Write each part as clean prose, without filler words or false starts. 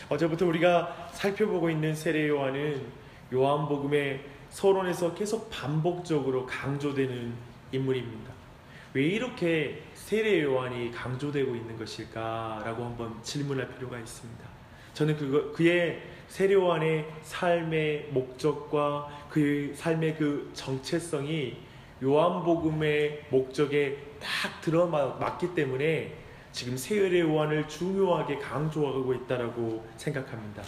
어제부터 우리가 살펴보고 있는 세례 요한은 요한복음의 서론에서 계속 반복적으로 강조되는 인물입니다. 왜 이렇게 세례 요한이 강조되고 있는 것일까라고 한번 질문할 필요가 있습니다. 저는 그의 세례 요한의 삶의 목적과 그의 삶의 그 정체성이 요한복음의 목적에 딱 들어맞기 때문에 지금 세례 요한을 중요하게 강조하고 있다고 생각합니다.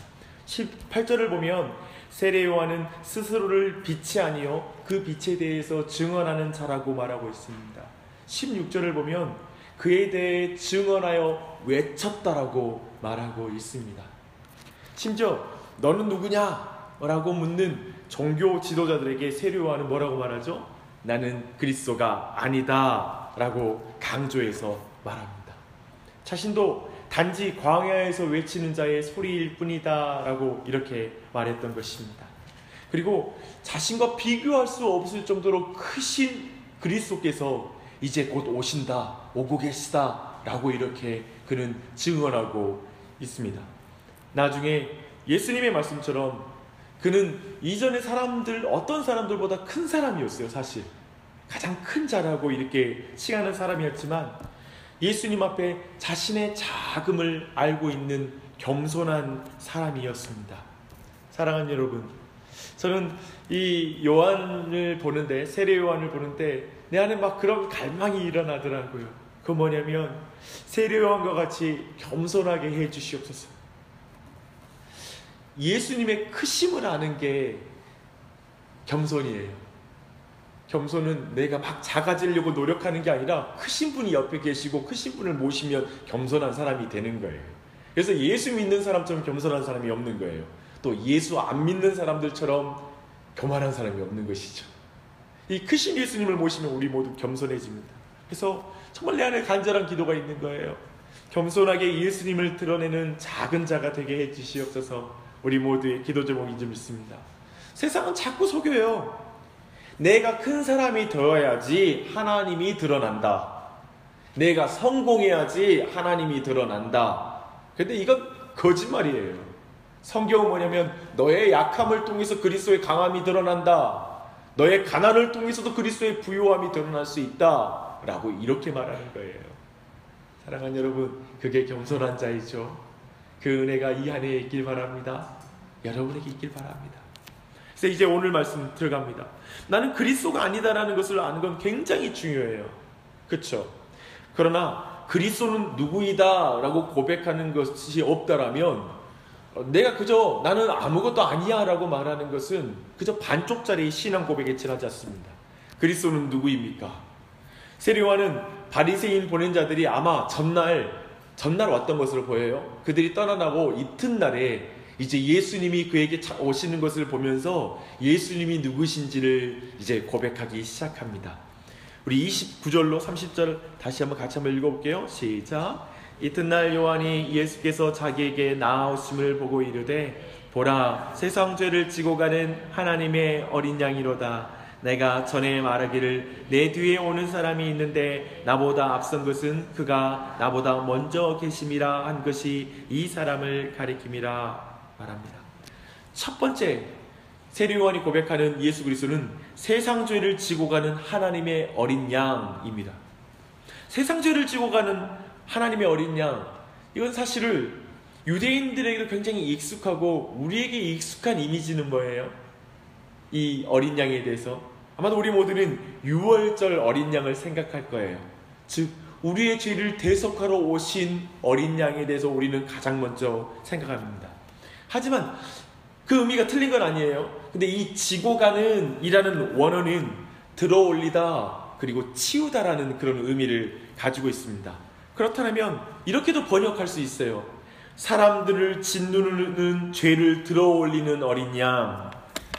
18절을 보면 세례 요한은 스스로를 빛이 아니요 그 빛에 대해서 증언하는 자라고 말하고 있습니다. 16절을 보면 그에 대해 증언하여 외쳤다라고 말하고 있습니다. 심지어 너는 누구냐? 라고 묻는 종교 지도자들에게 세례 요한은 뭐라고 말하죠? 나는 그리스도가 아니다 라고 강조해서 말합니다. 자신도 단지 광야에서 외치는 자의 소리일 뿐이다 라고 이렇게 말했던 것입니다. 그리고 자신과 비교할 수 없을 정도로 크신 그리스도께서 이제 곧 오신다, 오고 계시다 라고 이렇게 그는 증언하고 있습니다. 나중에 예수님의 말씀처럼 그는 이전의 사람들, 어떤 사람들보다 큰 사람이었어요. 사실 가장 큰 자라고 이렇게 칭하는 사람이었지만 예수님 앞에 자신의 자금을 알고 있는 겸손한 사람이었습니다. 사랑하는 여러분, 저는 이 요한을 보는데, 세례 요한을 보는데 내 안에 막 그런 갈망이 일어나더라고요. 그 뭐냐면 세례 요한과 같이 겸손하게 해주시옵소서. 예수님의 크심을 아는 게 겸손이에요. 겸손은 내가 막 작아지려고 노력하는 게 아니라 크신 분이 옆에 계시고 크신 분을 모시면 겸손한 사람이 되는 거예요. 그래서 예수 믿는 사람처럼 겸손한 사람이 없는 거예요. 또 예수 안 믿는 사람들처럼 교만한 사람이 없는 것이죠. 이 크신 예수님을 모시면 우리 모두 겸손해집니다. 그래서 정말 내 안에 간절한 기도가 있는 거예요. 겸손하게 예수님을 드러내는 작은 자가 되게 해주시옵소서. 우리 모두의 기도 제목인 줄 믿습니다. 세상은 자꾸 속여요. 내가 큰 사람이 되어야지 하나님이 드러난다. 내가 성공해야지 하나님이 드러난다. 근데 이건 거짓말이에요. 성경은 뭐냐면 너의 약함을 통해서 그리스도의 강함이 드러난다. 너의 가난을 통해서도 그리스도의 부요함이 드러날 수 있다 라고 이렇게 말하는 거예요. 사랑하는 여러분, 그게 겸손한 자이죠. 그 은혜가 이 안에 있길 바랍니다. 여러분에게 있길 바랍니다. 그래서 이제 오늘 말씀 들어갑니다. 나는 그리스도가 아니다라는 것을 아는 건 굉장히 중요해요. 그렇죠? 그러나 그리스도는 누구이다 라고 고백하는 것이 없다라면 내가 그저 나는 아무것도 아니야 라고 말하는 것은 그저 반쪽짜리 신앙 고백에 지나지 않습니다. 그리스도는 누구입니까? 세례 요한은 바리새인 보낸 자들이 아마 전날 왔던 것으로 보여요. 그들이 떠나나고 이튿날에 이제 예수님이 그에게 오시는 것을 보면서 예수님이 누구신지를 이제 고백하기 시작합니다. 우리 29절로 30절 다시 한번 같이 한번 읽어볼게요. 시작. 이튿날 요한이 예수께서 자기에게 나아오심을 보고 이르되 보라, 세상 죄를 지고 가는 하나님의 어린 양이로다. 내가 전에 말하기를 내 뒤에 오는 사람이 있는데 나보다 앞선 것은 그가 나보다 먼저 계심이라 한 것이 이 사람을 가리킴이라 말합니다. 첫 번째 세례 요한이 고백하는 예수 그리스도는 세상 죄를 지고 가는 하나님의 어린 양입니다. 세상 죄를 지고 가는 하나님의 어린 양, 이건 사실은 유대인들에게도 굉장히 익숙하고 우리에게 익숙한 이미지는 뭐예요? 이 어린 양에 대해서 아마도 우리 모두는 유월절 어린 양을 생각할 거예요. 즉 우리의 죄를 대속하러 오신 어린 양에 대해서 우리는 가장 먼저 생각합니다. 하지만 그 의미가 틀린 건 아니에요. 근데 이 지고 가는 이라는 원어는 들어올리다 그리고 치우다라는 그런 의미를 가지고 있습니다. 그렇다면 이렇게도 번역할 수 있어요. 사람들을 짓누르는 죄를 들어올리는 어린 양,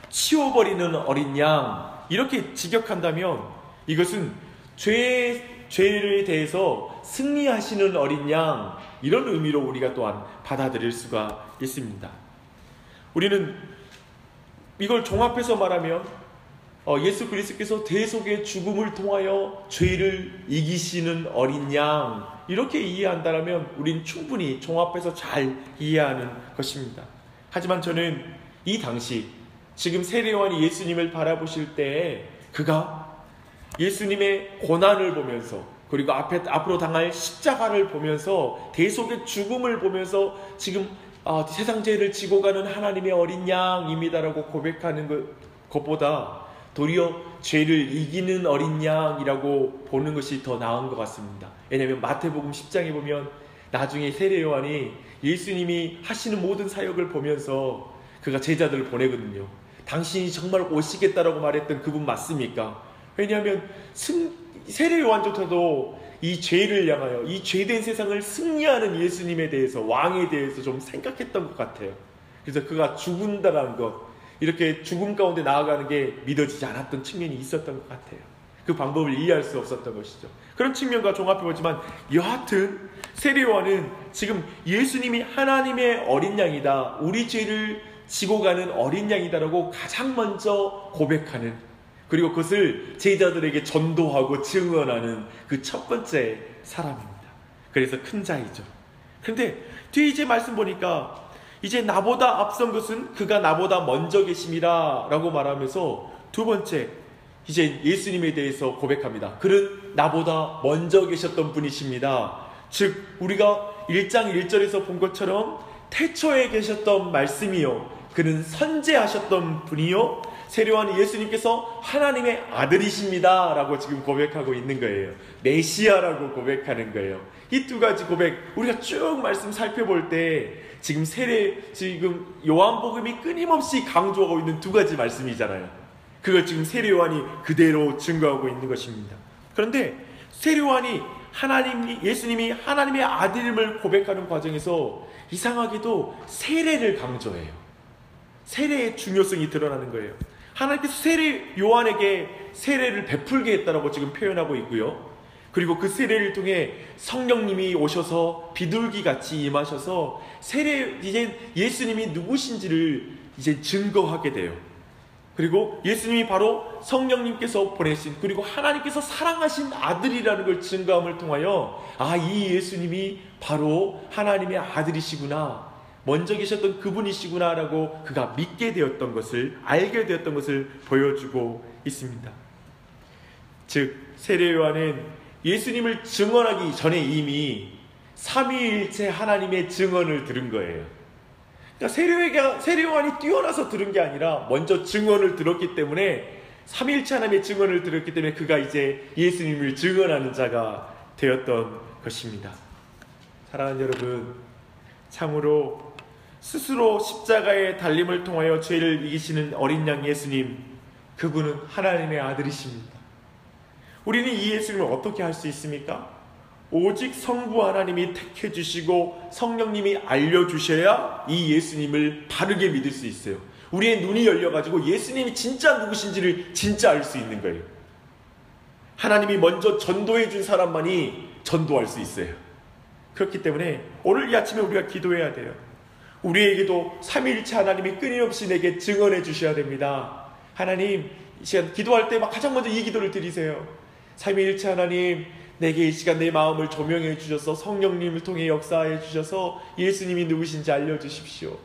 치워버리는 어린 양, 이렇게 직역한다면 이것은 죄에 대해서 승리하시는 어린 양, 이런 의미로 우리가 또한 받아들일 수가 있습니다. 우리는 이걸 종합해서 말하면 예수 그리스도께서 대속의 죽음을 통하여 죄를 이기시는 어린 양, 이렇게 이해한다면 우린 충분히 종합해서 잘 이해하는 것입니다. 하지만 저는 이 당시 지금 세례요한이 예수님을 바라보실 때 그가 예수님의 고난을 보면서, 그리고 앞으로 당할 십자가를 보면서, 대속의 죽음을 보면서 지금 세상 죄를 지고 가는 하나님의 어린 양입니다라고 고백하는 것보다 도리어 죄를 이기는 어린 양이라고 보는 것이 더 나은 것 같습니다. 왜냐하면 마태복음 10장에 보면 나중에 세례요한이 예수님이 하시는 모든 사역을 보면서 그가 제자들을 보내거든요. 당신이 정말 오시겠다라고 말했던 그분 맞습니까? 왜냐하면 세례요한조차도 이 죄를 향하여, 이 죄된 세상을 승리하는 예수님에 대해서, 왕에 대해서 좀 생각했던 것 같아요. 그래서 그가 죽는다는 것, 이렇게 죽음 가운데 나아가는 게 믿어지지 않았던 측면이 있었던 것 같아요. 그 방법을 이해할 수 없었던 것이죠. 그런 측면과 종합해보지만 여하튼 세례요한은 지금 예수님이 하나님의 어린 양이다, 우리 죄를 지고 가는 어린 양이다라고 가장 먼저 고백하는, 그리고 그것을 제자들에게 전도하고 증언하는 그 첫 번째 사람입니다. 그래서 큰 자이죠. 그런데 뒤에 이제 말씀 보니까 이제 나보다 앞선 것은 그가 나보다 먼저 계심이라 라고 말하면서 두 번째 이제 예수님에 대해서 고백합니다. 그는 나보다 먼저 계셨던 분이십니다. 즉 우리가 1장 1절에서 본 것처럼 태초에 계셨던 말씀이요, 그는 선지하셨던 분이요, 세례요한이 예수님께서 하나님의 아들이십니다 라고 지금 고백하고 있는 거예요. 메시아라고 고백하는 거예요. 이 두 가지 고백 우리가 쭉 말씀 살펴볼 때 지금 요한복음이 끊임없이 강조하고 있는 두 가지 말씀이잖아요. 그걸 지금 세례요한이 그대로 증거하고 있는 것입니다. 그런데 세례요한이 예수님이 하나님의 아들임을 고백하는 과정에서 이상하게도 세례를 강조해요. 세례의 중요성이 드러나는 거예요. 하나님께서 요한에게 세례를 베풀게 했다라고 지금 표현하고 있고요. 그리고 그 세례를 통해 성령님이 오셔서 비둘기같이 임하셔서 이제 예수님이 누구신지를 이제 증거하게 돼요. 그리고 예수님이 바로 성령님께서 보내신, 그리고 하나님께서 사랑하신 아들이라는 걸 증거함을 통하여 이 예수님이 바로 하나님의 아들이시구나, 먼저 계셨던 그분이시구나 라고 그가 믿게 되었던 것을, 알게 되었던 것을 보여주고 있습니다. 즉 세례요한은 예수님을 증언하기 전에 이미 삼위일체 하나님의 증언을 들은 거예요. 그러니까 세례요한이 뛰어나서 들은 게 아니라 먼저 증언을 들었기 때문에, 삼위일체 하나님의 증언을 들었기 때문에 그가 이제 예수님을 증언하는 자가 되었던 것입니다. 사랑하는 여러분, 참으로 스스로 십자가의 달림을 통하여 죄를 이기시는 어린 양 예수님, 그분은 하나님의 아들이십니다. 우리는 이 예수님을 어떻게 할 수 있습니까? 오직 성부 하나님이 택해 주시고 성령님이 알려주셔야 이 예수님을 바르게 믿을 수 있어요. 우리의 눈이 열려가지고 예수님이 진짜 누구신지를 진짜 알 수 있는 거예요. 하나님이 먼저 전도해 준 사람만이 전도할 수 있어요. 그렇기 때문에 오늘 이 아침에 우리가 기도해야 돼요. 우리에게도 삼위일체 하나님이 끊임없이 내게 증언해 주셔야 됩니다. 하나님, 이 시간 기도할 때 가장 먼저 이 기도를 드리세요. 삼위일체 하나님, 내게 이 시간 내 마음을 조명해 주셔서 성령님을 통해 역사해 주셔서 예수님이 누구신지 알려주십시오.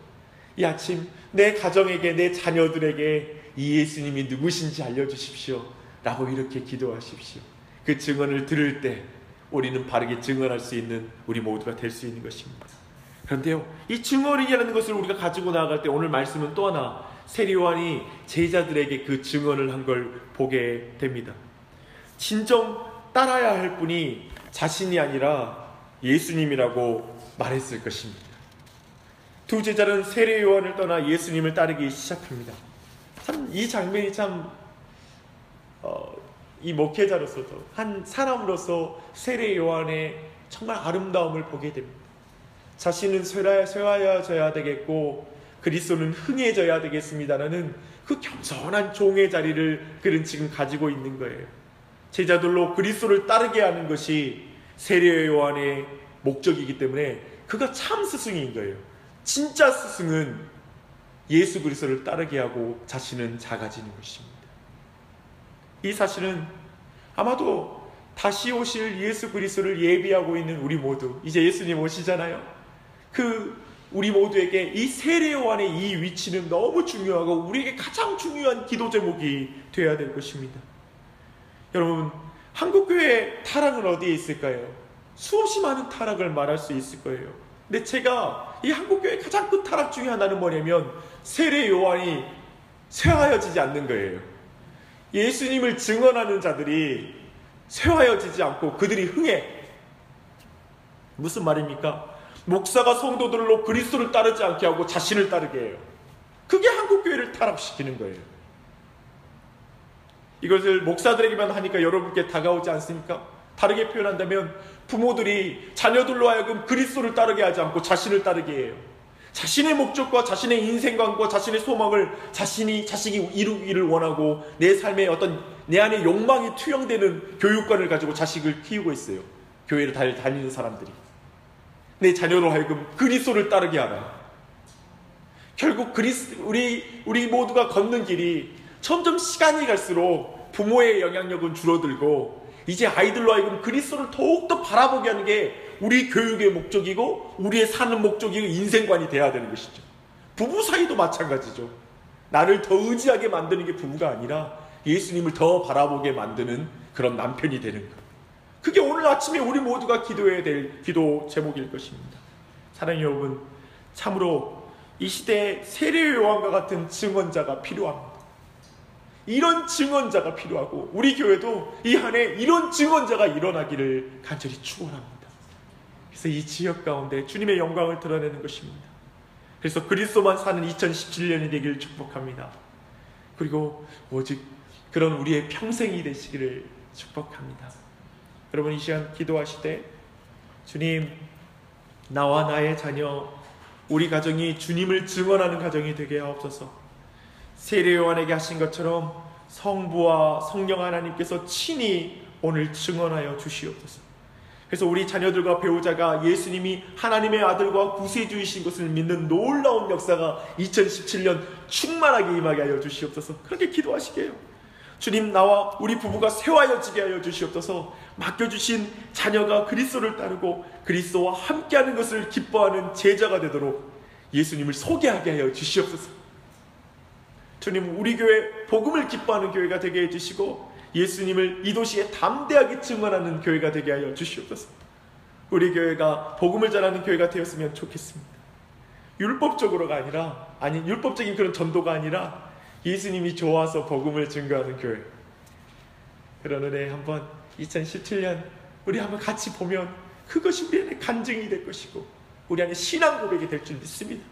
이 아침 내 가정에게, 내 자녀들에게 이 예수님이 누구신지 알려주십시오 라고 이렇게 기도하십시오. 그 증언을 들을 때 우리는 바르게 증언할 수 있는 우리 모두가 될 수 있는 것입니다. 그런데요, 이 증언이라는 것을 우리가 가지고 나아갈 때 오늘 말씀은 또 하나, 세례요한이 제자들에게 그 증언을 한 걸 보게 됩니다. 진정 따라야 할 분이 자신이 아니라 예수님이라고 말했을 것입니다. 두 제자는 세례요한을 떠나 예수님을 따르기 시작합니다. 참 이 장면이 이 목회자로서도, 한 사람으로서 세례요한의 정말 아름다움을 보게 됩니다. 자신은 쇠하여져야 되겠고 그리스도는 흥해져야 되겠습니다라는 그 겸손한 종의 자리를 그는 지금 가지고 있는 거예요. 제자들로 그리스도를 따르게 하는 것이 세례요한의 목적이기 때문에 그가 참 스승인 거예요. 진짜 스승은 예수 그리스도를 따르게 하고 자신은 작아지는 것입니다. 이 사실은 아마도 다시 오실 예수 그리스도를 예비하고 있는 우리 모두, 이제 예수님 오시잖아요. 우리 모두에게 이 세례 요한의 이 위치는 너무 중요하고 우리에게 가장 중요한 기도 제목이 되어야 될 것입니다. 여러분, 한국교회 타락은 어디에 있을까요? 수없이 많은 타락을 말할 수 있을 거예요. 근데 제가 이 한국교회 가장 큰 타락 중에 하나는 뭐냐면 세례 요한이 쇠하여지지 않는 거예요. 예수님을 증언하는 자들이 쇠하여지지 않고 그들이 흥해. 무슨 말입니까? 목사가 성도들로 그리스도를 따르지 않게 하고 자신을 따르게 해요. 그게 한국교회를 타락시키는 거예요. 이것을 목사들에게만 하니까 여러분께 다가오지 않습니까? 다르게 표현한다면 부모들이 자녀들로 하여금 그리스도를 따르게 하지 않고 자신을 따르게 해요. 자신의 목적과 자신의 인생관과 자신의 소망을 자식이 이루기를 원하고 내 삶에 어떤 내 안에 욕망이 투영되는 교육관을 가지고 자식을 키우고 있어요. 교회를 다니는 사람들이. 내 자녀로 하여금 그리스도를 따르게 하라. 결국 우리 모두가 걷는 길이 점점 시간이 갈수록 부모의 영향력은 줄어들고 이제 아이들로 하여금 그리스도를 더욱더 바라보게 하는 게 우리 교육의 목적이고 우리의 사는 목적이고 인생관이 돼야 되는 것이죠. 부부 사이도 마찬가지죠. 나를 더 의지하게 만드는 게 부부가 아니라 예수님을 더 바라보게 만드는 그런 남편이 되는 것. 그게 오늘 아침에 우리 모두가 기도해야 될 기도 제목일 것입니다. 사랑하는 여러분, 참으로 이 시대에 세례 요한과 같은 증언자가 필요합니다. 이런 증언자가 필요하고 우리 교회도 이 한 해 이런 증언자가 일어나기를 간절히 축원합니다. 그래서 이 지역 가운데 주님의 영광을 드러내는 것입니다. 그래서 그리스도만 사는 2017년이 되기를 축복합니다. 그리고 오직 그런 우리의 평생이 되시기를 축복합니다. 여러분, 이 시간 기도하실 때 주님, 나와 나의 자녀, 우리 가정이 주님을 증언하는 가정이 되게 하옵소서. 세례 요한에게 하신 것처럼 성부와 성령 하나님께서 친히 오늘 증언하여 주시옵소서. 그래서 우리 자녀들과 배우자가 예수님이 하나님의 아들과 구세주이신 것을 믿는 놀라운 역사가 2017년 충만하게 임하게 하여 주시옵소서. 그렇게 기도하시게 해요. 주님, 나와 우리 부부가 쇠하여지게 하여 주시옵소서. 맡겨주신 자녀가 그리스도를 따르고 그리스도와 함께하는 것을 기뻐하는 제자가 되도록 예수님을 소개하게 하여 주시옵소서. 주님, 우리 교회 복음을 기뻐하는 교회가 되게 해주시고 예수님을 이 도시에 담대하게 증언하는 교회가 되게 하여 주시옵소서. 우리 교회가 복음을 전하는 교회가 되었으면 좋겠습니다. 율법적으로가 아니라, 율법적인 그런 전도가 아니라 예수님이 좋아서 복음을 증거하는 교회. 그런 은혜 한번 2017년 우리 한번 같이 보면 그것이 우리 안에 간증이 될 것이고 우리 안에 신앙 고백이 될 줄 믿습니다.